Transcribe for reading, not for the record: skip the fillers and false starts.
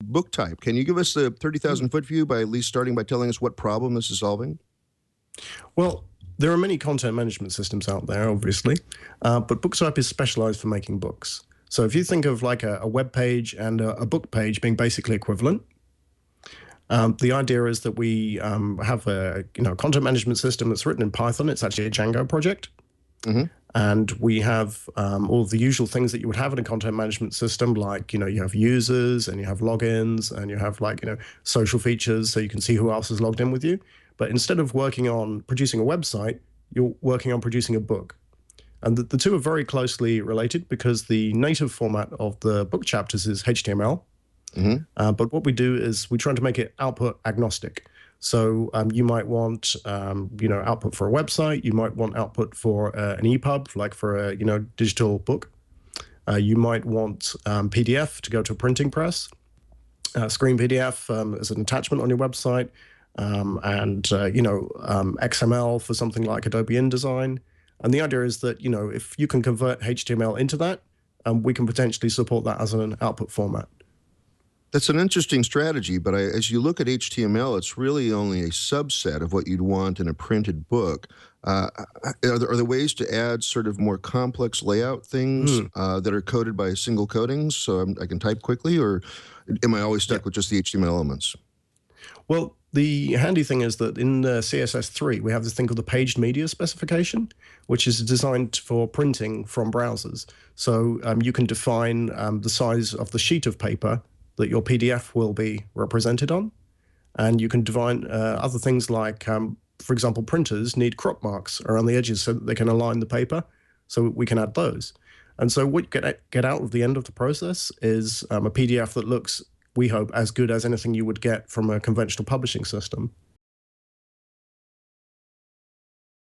Booktype. Can you give us the 30,000-foot view by at least starting by telling us what problem this is solving? Well, there are many content management systems out there, obviously, but Booktype is specialized for making books. So if you think of like a web page and a book page being basically equivalent, the idea is that we have a content management system that's written in Python. It's actually a Django project. Mm-hmm. And we have all the usual things that you would have in a content management system, like, you have users and you have logins and you have social features so you can see who else is logged in with you. But instead of working on producing a website, you're working on producing a book. And the two are very closely related because the native format of the book chapters is HTML. Mm-hmm. But what we do is we try to make it output agnostic. So you might want, output for a website. You might want output for an EPUB, like for a, digital book. You might want PDF to go to a printing press, screen PDF as an attachment on your website, and XML for something like Adobe InDesign. And the idea is that, if you can convert HTML into that, we can potentially support that as an output format. That's an interesting strategy, but as you look at HTML, it's really only a subset of what you'd want in a printed book. Are there ways to add sort of more complex layout things that are coded by single codings so I can type quickly, or am I always stuck with just the HTML elements? Well, the handy thing is that in the CSS3, we have this thing called the paged media specification, which is designed for printing from browsers. So you can define the size of the sheet of paper that your PDF will be represented on. And you can define other things like, for example, printers need crop marks around the edges so that they can align the paper. So we can add those. And so what you get out of the end of the process is a PDF that looks, we hope, as good as anything you would get from a conventional publishing system.